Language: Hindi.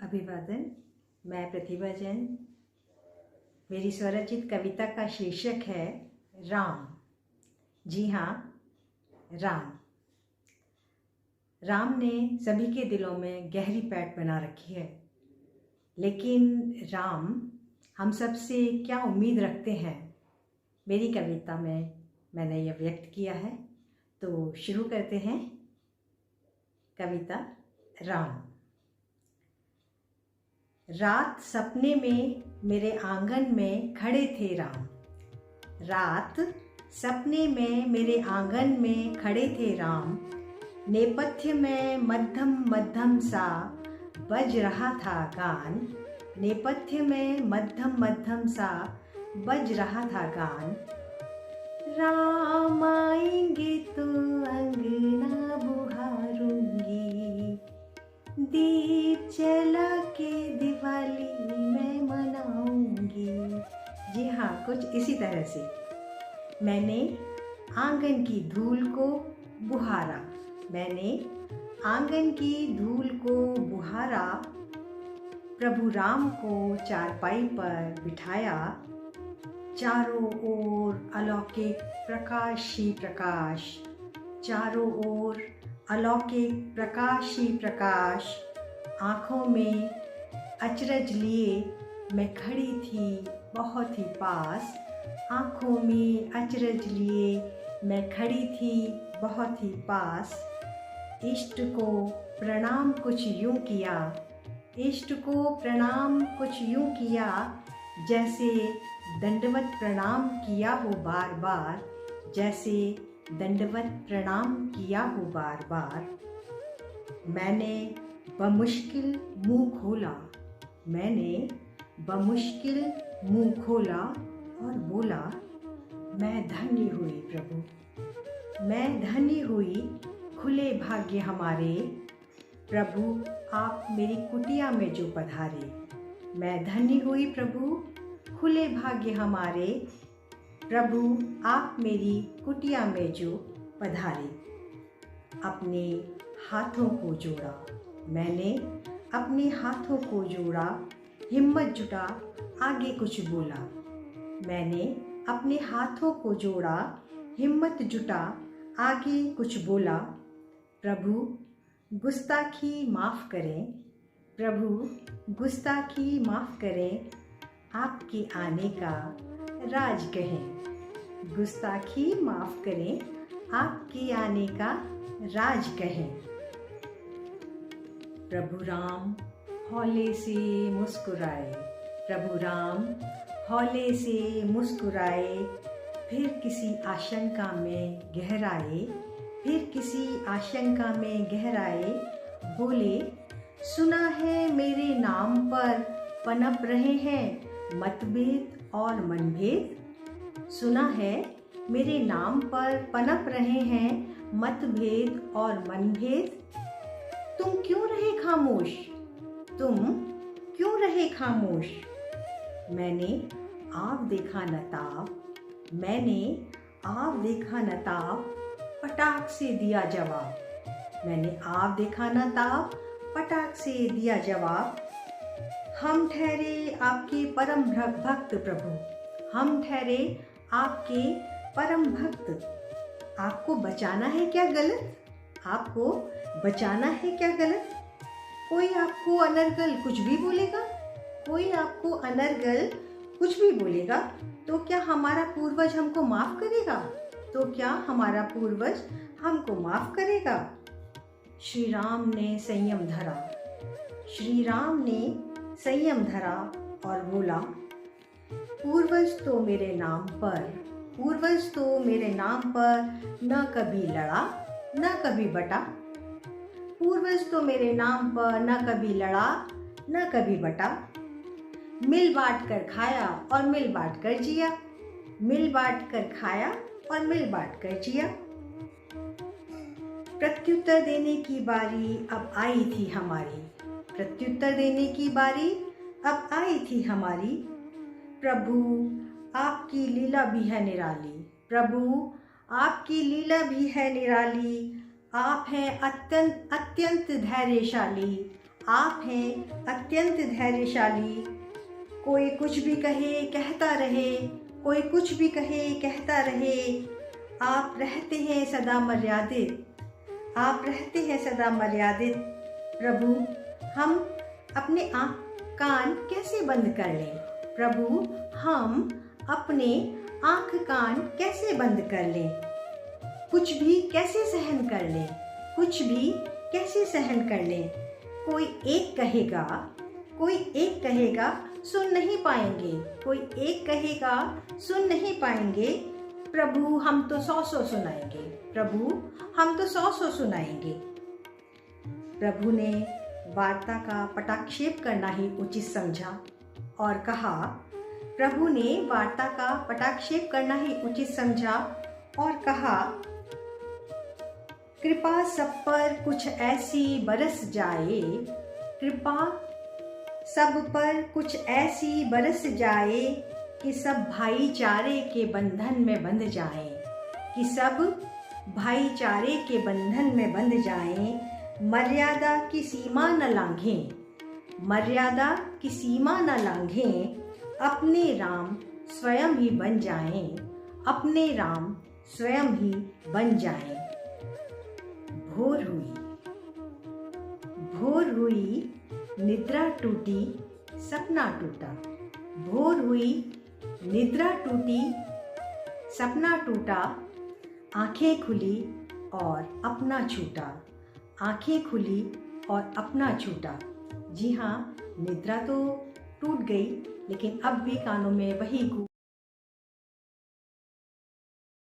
अभिवादन। मैं प्रतिभा जैन। मेरी स्वरचित कविता का शीर्षक है राम। जी हाँ, राम। राम ने सभी के दिलों में गहरी पैठ बना रखी है, लेकिन राम हम सब से क्या उम्मीद रखते हैं, मेरी कविता में मैंने यह व्यक्त किया है। तो शुरू करते हैं कविता राम। रात सपने में मेरे आंगन में खड़े थे राम। रात सपने में मेरे आंगन में खड़े थे राम। नेपथ्य में मध्यम मध्यम सा बज रहा था गान। नेपथ्य में मध्यम मध्यम सा बज रहा था गान। राम आएंगे तो अंगना बुहारूंगी, दीप जला के दिवाली मैं मनाऊंगी। जी हाँ, कुछ इसी तरह से मैंने आंगन की धूल को बुहारा। मैंने आंगन की धूल को बुहारा। प्रभु राम को चारपाई पर बिठाया। चारों ओर अलौकिक प्रकाश ही प्रकाश। चारों ओर अलौकिक प्रकाश ही प्रकाश। आँखों में अचरज लिए मैं खड़ी थी बहुत ही पास। आँखों में अचरज लिए मैं खड़ी थी बहुत ही पास। इष्ट को प्रणाम कुछ यूं किया। इष्ट को प्रणाम कुछ यूं किया, जैसे दंडवत प्रणाम किया हो बार बार। जैसे दंडवत प्रणाम किया हो बार बार। मैंने बमुश्किल मुंह खोला। मैंने बमुश्किल मुंह खोला और बोला, मैं धन्य हुई प्रभु। मैं धन्य हुई, खुले भाग्य हमारे। प्रभु आप मेरी कुटिया में जो पधारे। मैं धन्य हुई प्रभु, खुले भाग्य हमारे। प्रभु आप मेरी कुटिया में जो पधारे। अपने हाथों को जोड़ा। मैंने अपने हाथों को जोड़ा। हिम्मत जुटा आगे कुछ बोला। मैंने अपने हाथों को जोड़ा। हिम्मत जुटा आगे कुछ बोला। प्रभु गुस्ताखी माफ़ करें। प्रभु गुस्ताखी माफ़ करें। आपके आने का राज कहें। गुस्ताखी माफ़ करें। आपके आने का राज कहें। प्रभु राम हौले से मुस्कुराए। प्रभु राम हौले से मुस्कुराए। फिर किसी आशंका में गहराए। फिर किसी आशंका में गहराए। बोले, सुना है मेरे नाम पर पनप रहे हैं मतभेद और मनभेद। सुना है मेरे नाम पर पनप रहे हैं मतभेद और मनभेद। तुम क्यों रहे खामोश? तुम क्यों रहे खामोश? मैंने आप देखा न ताप। मैंने आप देखा न ताप, पटाख से दिया जवाब। मैंने आप देखा न ताप, पटाख से दिया जवाब। हम ठहरे आपके परम भक्त प्रभु। हम ठहरे आपके परम भक्त। आपको बचाना है क्या गलत? आपको बचाना है क्या गलत? कोई आपको अनर्गल कुछ भी बोलेगा? कोई आपको अनर्गल कुछ भी बोलेगा तो क्या हमारा पूर्वज हमको माफ करेगा? तो क्या हमारा पूर्वज हमको माफ करेगा? श्री राम ने संयम धरा। श्री राम ने संयम धरा और बोला, पूर्वज तो मेरे नाम पर, पूर्वज तो मेरे नाम पर न कभी लड़ा न कभी बटा। पूर्वज तो मेरे नाम पर न कभी लड़ा न कभी बटा। मिल बांट कर खाया और मिल बांट कर जिया। मिल बांट कर खाया और मिल बांट कर जिया। प्रत्युत्तर देने की बारी अब आई थी हमारी। प्रत्युत्तर देने की बारी अब आई थी हमारी। प्रभु आपकी लीला भी है निराली। प्रभु आपकी लीला भी है निराली। आप हैं अत्यंत अत्यंत धैर्यशाली। आप हैं अत्यंत धैर्यशाली। कोई कुछ भी कहे कहता रहे, कोई कुछ भी कहे कहता रहे। आप रहते हैं सदा मर्यादित, आप रहते हैं सदा मर्यादित। प्रभु, हम अपने आँख कान कैसे बंद कर लें? प्रभु, हम अपने आँख कान कैसे बंद कर लें? कुछ भी कैसे सहन कर लें? कुछ भी कैसे सहन कर लें? कोई एक कहेगा सुन नहीं पाएंगे, कोई एक कहेगा सुन नहीं पाएंगे। प्रभु, हम तो 100 सुनाएंगे, प्रभु हम तो 100 सुनाएंगे। प्रभु ने वार्ता का पटाक्षेप करना ही उचित समझा और कहा, प्रभु ने वार्ता का पटाक्षेप करना ही उचित समझा और कहा, कृपा सब पर कुछ ऐसी बरस जाए, कृपा सब पर कुछ ऐसी बरस जाए कि सब भाईचारे के बंधन में बंध जाएं, कि सब भाईचारे के बंधन में बंध जाएं। मर्यादा की सीमा न लांघें, मर्यादा की सीमा न लांघें। अपने राम स्वयं ही बन जाएं, अपने राम स्वयं ही बन जाएं। भोर हुई निद्रा टूटी, सपना टूटा। भोर हुई निद्रा टूटी, सपना टूटा। आंखें खुली और अपना छूटा, आंखें खुली और अपना छूटा। जी हाँ, निद्रा तो टूट गई, लेकिन अब भी कानों में वही